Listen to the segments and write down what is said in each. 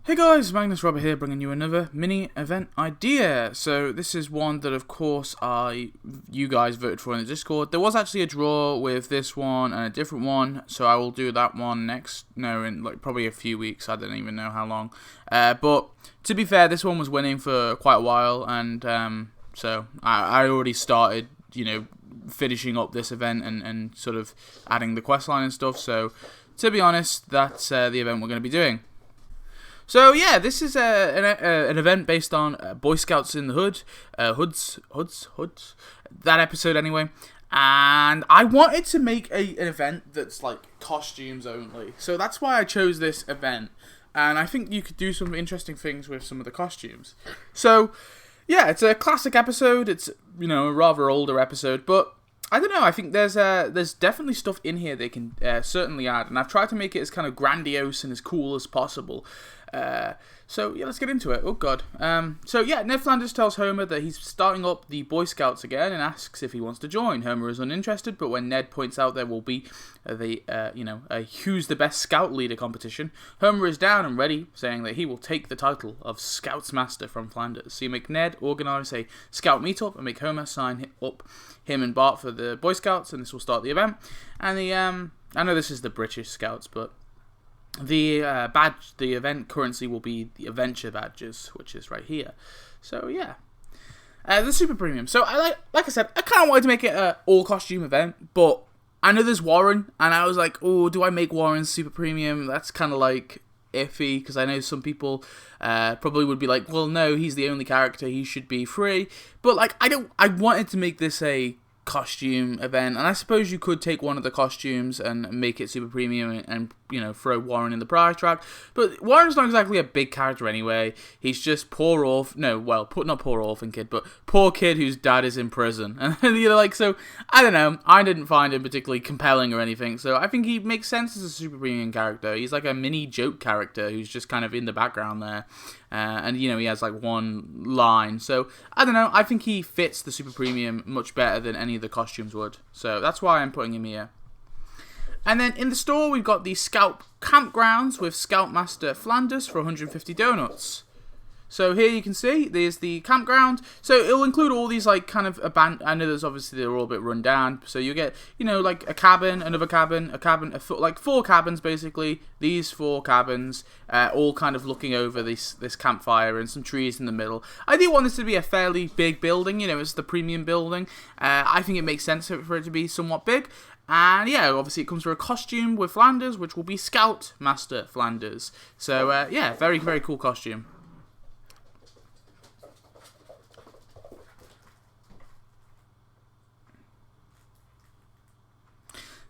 Hey guys, Magnus Robert here, bringing you another mini event idea. So this is one that, of course, you guys voted for in the Discord. There was actually a draw with this one and a different one, so I will do that one next. No, in like probably a few weeks. I don't even know how long. But to be fair, this one was winning for quite a while, and so I already started, finishing up this event and sort of adding the questline and stuff. So to be honest, that's the event we're going to be doing. So yeah, this is an event based on Boy Scouts in the Hood, Hoods, that episode anyway. And I wanted to make an event that's like costumes only, so that's why I chose this event. And I think you could do some interesting things with some of the costumes. So yeah, it's a classic episode. It's a rather older episode, but I don't know. I think there's definitely stuff in here they can certainly add, and I've tried to make it as kind of grandiose and as cool as possible. So yeah, let's get into it. Oh god. So yeah, Ned Flanders tells Homer that he's starting up the Boy Scouts again and asks if he wants to join. Homer is uninterested, but when Ned points out there will be a who's the best scout leader competition, Homer is down and ready, saying that he will take the title of Scouts Master from Flanders. So you make Ned organise a scout meetup and make Homer sign up him and Bart for the Boy Scouts, and this will start the event. And I know this is the British Scouts, but the event currency will be the Adventure badges, which is right here. So yeah, the Super Premium. So like I said, I kind of wanted to make it an all costume event, but I know there's Warren, and I was like, oh, do I make Warren Super Premium? That's kind of like iffy, because I know some people probably would be like, well, no, he's the only character, he should be free. But like, I wanted to make this a costume event, and I suppose you could take one of the costumes and make it super premium and throw Warren in the prize track, but Warren's not exactly a big character anyway. He's just not poor orphan kid, but poor kid whose dad is in prison, and so I don't know, I didn't find him particularly compelling or anything, so I think he makes sense as a super premium character. He's like a mini joke character who's just kind of in the background there. And he has like one line, so I don't know, I think he fits the Super Premium much better than any of the costumes would, so that's why I'm putting him here. And then in the store we've got the Scout Campgrounds with Scoutmaster Flanders for 150 donuts. So here you can see, there's the campground. So it'll include all these like kind of abandoned. I know there's obviously they're all a bit run down. So you get like a cabin, another cabin, like 4 cabins basically. These 4 cabins, all kind of looking over this campfire and some trees in the middle. I do want this to be a fairly big building. It's the premium building. I think it makes sense for it to be somewhat big. And yeah, obviously it comes with a costume with Flanders, which will be Scoutmaster Flanders. So yeah, very, very cool costume.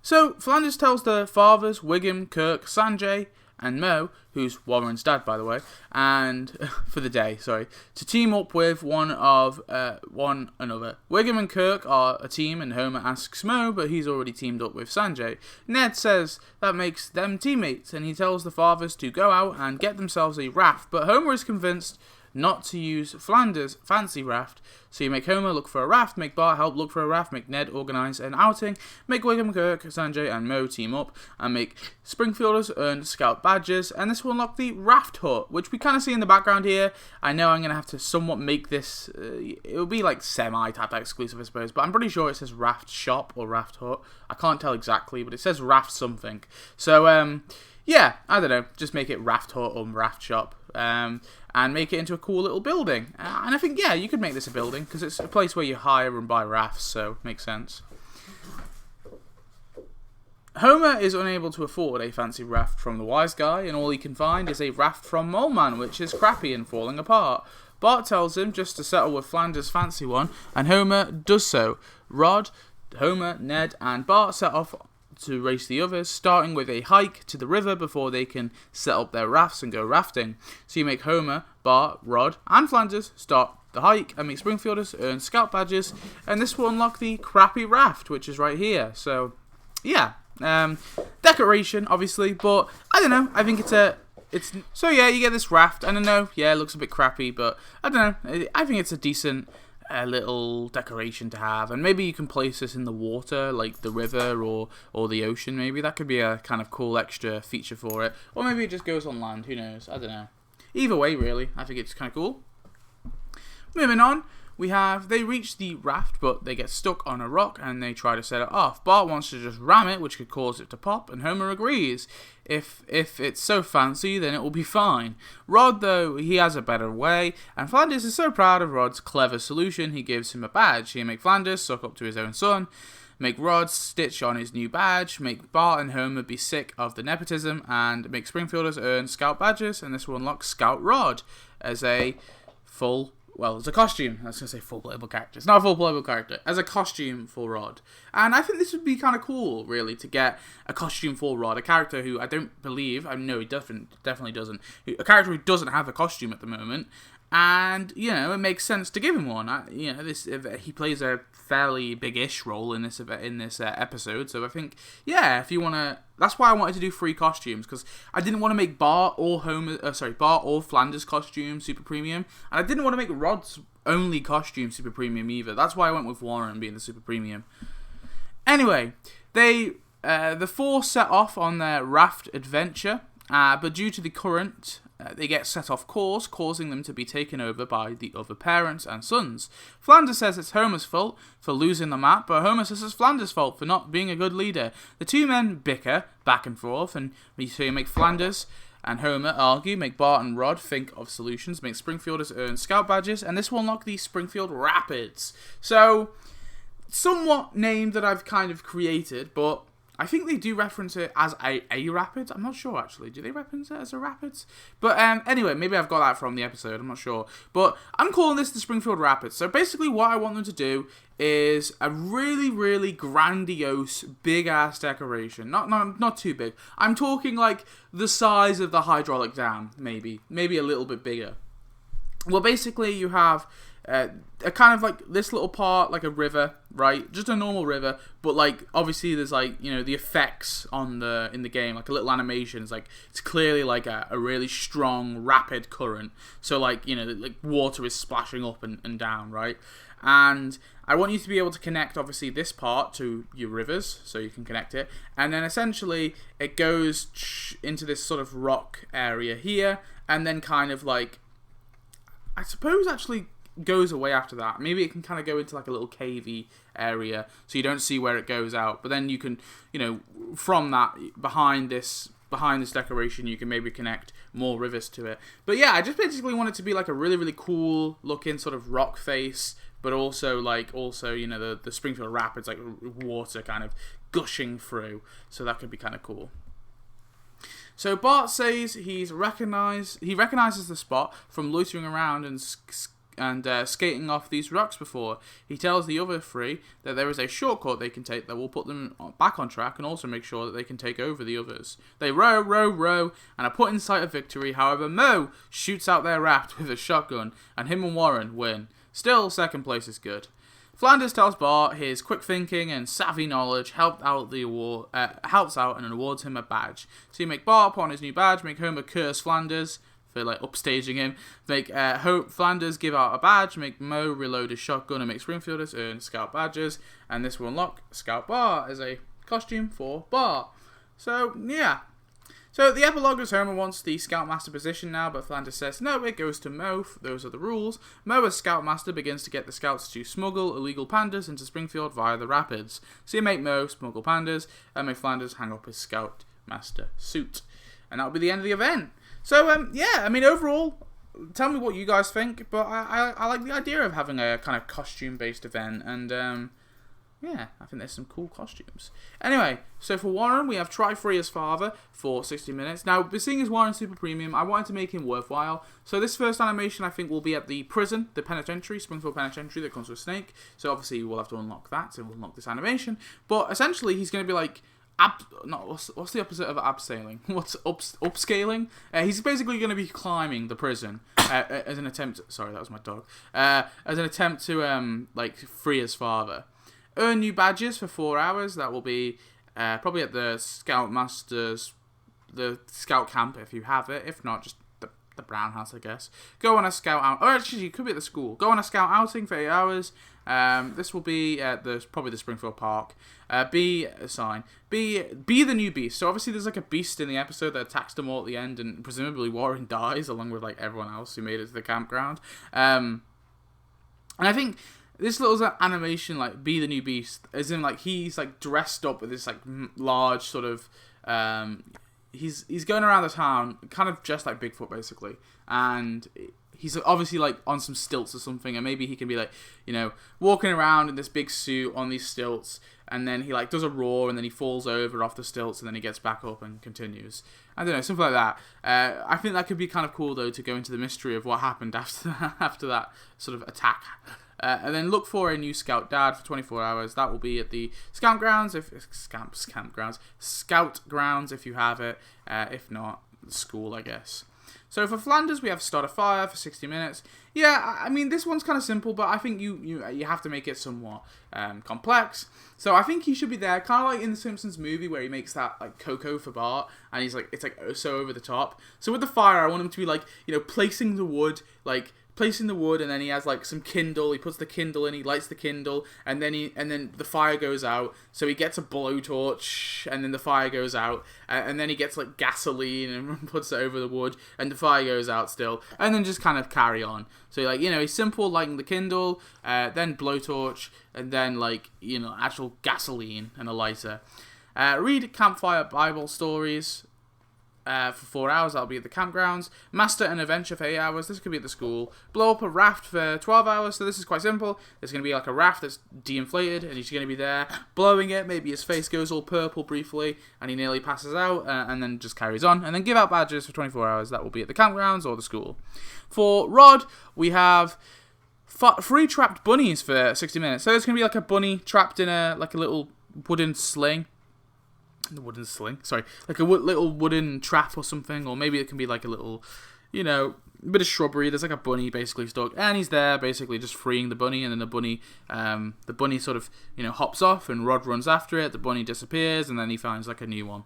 So, Flanders tells the fathers, Wiggum, Kirk, Sanjay, and Mo, who's Warren's dad, by the way, and for the day, to team up with one another. Wiggum and Kirk are a team, and Homer asks Mo, but he's already teamed up with Sanjay. Ned says that makes them teammates, and he tells the fathers to go out and get themselves a raft, but Homer is convinced not to use Flanders' fancy raft. So you make Homer look for a raft, make Bart help look for a raft, make Ned organise an outing, make Wiggum, Kirk, Sanjay and Mo team up, and make Springfielders earn scout badges, and this will unlock the raft hut, which we kind of see in the background here. I know I'm going to have to somewhat make this, it'll be like semi-tab exclusive I suppose, but I'm pretty sure it says raft shop or raft hut. I can't tell exactly, but it says raft something. So yeah, I don't know, just make it raft hut or raft shop. And make it into a cool little building. And I think, yeah, you could make this a building, because it's a place where you hire and buy rafts, so makes sense. Homer is unable to afford a fancy raft from the wise guy, and all he can find is a raft from Mole Man, which is crappy and falling apart. Bart tells him just to settle with Flanders' fancy one, and Homer does so. Rod, Homer, Ned, and Bart set off to race the others, starting with a hike to the river before they can set up their rafts and go rafting. So you make Homer, Bart, Rod, and Flanders start the hike and make Springfielders earn scout badges, and this will unlock the crappy raft, which is right here. So yeah, decoration obviously, but I don't know, I think so yeah, you get this raft, and I know, yeah, it looks a bit crappy, but I don't know, I think it's a decent little decoration to have, and maybe you can place this in the water, like the river or the ocean. Maybe that could be a kind of cool extra feature for it, or maybe it just goes on land, who knows, I don't know. either way, really, I think it's kind of cool. Moving on, they reach the raft, but they get stuck on a rock and they try to set it off. Bart wants to just ram it, which could cause it to pop, and Homer agrees. If it's so fancy, then it will be fine. Rod, though, he has a better way, and Flanders is so proud of Rod's clever solution, he gives him a badge. He make Flanders suck up to his own son, make Rod stitch on his new badge, make Bart and Homer be sick of the nepotism, and make Springfielders earn Scout badges, and this will unlock Scout Rod as a full... Well, it's a costume. I was going to say full playable character. It's not a full playable character. As a costume for Rod. And I think this would be kind of cool, really, to get a costume for Rod. A character who I don't believe, I know he definitely doesn't. A character who doesn't have a costume at the moment. And, you know, it makes sense to give him one. He plays a fairly big-ish role in this episode. So I think, yeah, if you want to... That's why I wanted to do 3 costumes, because I didn't want to make Bart or Flanders costume super premium, and I didn't want to make Rod's only costume super premium either. That's why I went with Warren being the super premium. Anyway, the 4 set off on their raft adventure, but due to the current, they get set off course, causing them to be taken over by the other parents and sons. Flanders says it's Homer's fault for losing the map, but Homer says it's Flanders' fault for not being a good leader. The two men bicker back and forth, and so you make Flanders and Homer argue, make Bart and Rod think of solutions, make Springfielders earn Scout badges, and this will unlock the Springfield Rapids. So, somewhat named that I've kind of created, but I think they do reference it as a rapids. I'm not sure, actually. Do they reference it as a rapids? But anyway, maybe I've got that from the episode. I'm not sure. But I'm calling this the Springfield Rapids. So basically what I want them to do is a really, really grandiose, big-ass decoration. Not too big. I'm talking like the size of the hydraulic dam, maybe. Maybe a little bit bigger. Well, basically you have... a kind of like this little part, like a river, right? Just a normal river, but like obviously there's like, you know, the effects in the game, like a little animation. It's clearly like a really strong, rapid current. So like, you know, like water is splashing up and down, right? And I want you to be able to connect obviously this part to your rivers, so you can connect it, and then essentially it goes into this sort of rock area here, and then kind of like, I suppose actually goes away after that. Maybe it can kind of go into like a little cavey area, so you don't see where it goes out. But then you can, you know, from that behind this decoration, you can maybe connect more rivers to it. But yeah, I just basically want it to be like a really, really cool looking sort of rock face, but also you know, the Springfield Rapids, like water kind of gushing through. So that could be kind of cool. So Bart says he recognizes the spot from loitering around and skating off these rocks before. He tells the other 3 that there is a shortcut they can take that will put them back on track and also make sure that they can take over the others. They row, and are put in sight of victory. However, Moe shoots out their raft with a shotgun, and him and Warren win. Still, second place is good. Flanders tells Bart his quick thinking and savvy knowledge helps out and awards him a badge. So you make Bart put on his new badge, make Homer curse Flanders for like upstaging him, make Flanders give out a badge, make Moe reload his shotgun, and make Springfielders earn Scout badges, and this will unlock Scout Bart as a costume for Bart. So yeah. So the epilogue is Homer wants the Scoutmaster position now, but Flanders says no, it goes to Moe. Those are the rules. Moe as Scoutmaster begins to get the Scouts to smuggle illegal pandas into Springfield via the rapids. So you make Moe smuggle pandas, and make Flanders hang up his Scoutmaster suit. And that'll be the end of the event. So, yeah, I mean, overall, tell me what you guys think, but I like the idea of having a kind of costume-based event, and, yeah, I think there's some cool costumes. Anyway, so for Warren, we have Try Free as Father for 60 minutes. Now, seeing as Warren's super premium, I wanted to make him worthwhile. So this first animation, I think, will be at the prison, the penitentiary, Springfield Penitentiary that comes with Snake. So obviously, we'll have to unlock that, so we'll unlock this animation. But essentially, he's going to be like... what's the opposite of abseiling? What's upscaling? He's basically going to be climbing the prison as an attempt. Sorry, that was my dog. As an attempt to like free his father. Earn new badges for 4 hours. That will be probably at the Scoutmaster's, the Scout camp if you have it. If not, just the Brown House, I guess. Go on a scout out. Or actually, it could be at the school. Go on a scout outing for 8 hours. This will be at probably the Springfield Park. Be a sign. Be the new beast. So obviously there's like a beast in the episode that attacks them all at the end, and presumably Warren dies along with like everyone else who made it to the campground. And I think this little animation, like be the new beast, as in like he's like dressed up with this like large sort of he's going around the town kind of just like Bigfoot basically, and he's obviously like on some stilts or something, and maybe he can be like, you know, walking around in this big suit on these stilts, and then he like does a roar, and then he falls over off the stilts, and then he gets back up and continues. I don't know, something like that. I think that could be kind of cool though, to go into the mystery of what happened after that sort of attack. And then look for a new scout dad for 24 hours. That will be at the scout grounds, scout grounds if you have it. If not, the school, I guess. So for Flanders, we have start a fire for 60 minutes. Yeah, I mean, this one's kind of simple, but I think you have to make it somewhat complex. So I think he should be there, kind of like in the Simpsons movie where he makes that like cocoa for Bart, and he's like, it's like so over the top. So with the fire, I want him to be like, you know, placing the wood, and then he has like some kindle. He puts the kindle in, he lights the kindle, and then the fire goes out. So he gets a blowtorch, and then the fire goes out, and then he gets like gasoline and puts it over the wood, and the fire goes out still, and then just kind of carry on. So like, you know, he's simple, lighting the kindle, then blowtorch, and then like, you know, actual gasoline and a lighter. Read campfire Bible stories. For 4 hours, that'll be at the campgrounds. Master an adventure for 8 hours. This could be at the school. Blow up a raft for 12 hours. So this is quite simple. There's going to be like a raft that's de-inflated, and he's going to be there blowing it. Maybe his face goes all purple briefly, and he nearly passes out, and then just carries on. And then give out badges for 24 hours. That will be at the campgrounds or the school. For Rod, we have 3 trapped bunnies for 60 minutes. So there's going to be like a bunny trapped in a little wooden sling. Like a little wooden trap or something, or maybe it can be like a little, you know, bit of shrubbery. There's like a bunny basically stuck, and he's there basically just freeing the bunny, and then the bunny sort of, you know, hops off, and Rod runs after it. The bunny disappears, and then he finds like a new one.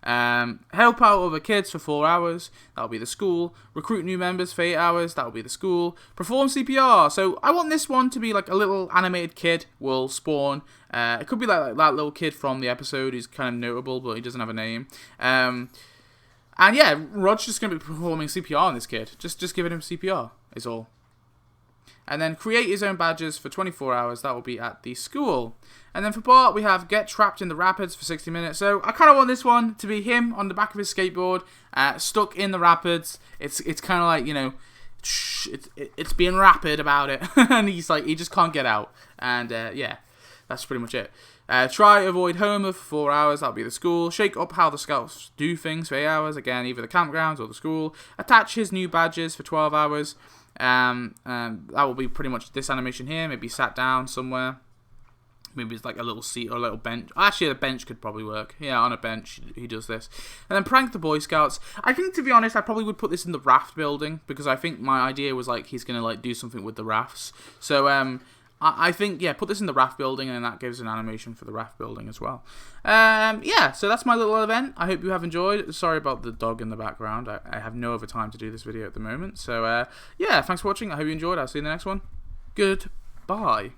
Help out other kids for 4 hours. That'll be the school. Recruit new members for 8 hours. That'll be the school. Perform CPR. So I want this one to be like a little animated kid will spawn. It could be like that little kid from the episode who's kind of notable, but he doesn't have a name. And yeah, Rod's just going to be performing CPR on this kid. Just giving him CPR is all. And then create his own badges for 24 hours. That will be at the school. And then for Bart, we have get trapped in the rapids for 60 minutes. So I kind of want this one to be him on the back of his skateboard, stuck in the rapids. It's kind of like, you know, it's being rapid about it. And he's like, he just can't get out. And yeah, that's pretty much it. Try avoid Homer for 4 hours. That'll be the school. Shake up how the scouts do things for 8 hours. Again, either the campgrounds or the school. Attach his new badges for 12 hours. That will be pretty much this animation here. Maybe sat down somewhere. Maybe it's like a little seat or a little bench. Actually, a bench could probably work. Yeah, on a bench, he does this. And then prank the Boy Scouts. I think, to be honest, I probably would put this in the raft building, because I think my idea was like he's going to like do something with the rafts. So, I think, yeah, put this in the raft building, and that gives an animation for the raft building as well. Yeah, so that's my little event. I hope you have enjoyed. Sorry about the dog in the background. I have no other time to do this video at the moment. So, yeah, thanks for watching. I hope you enjoyed. I'll see you in the next one. Goodbye.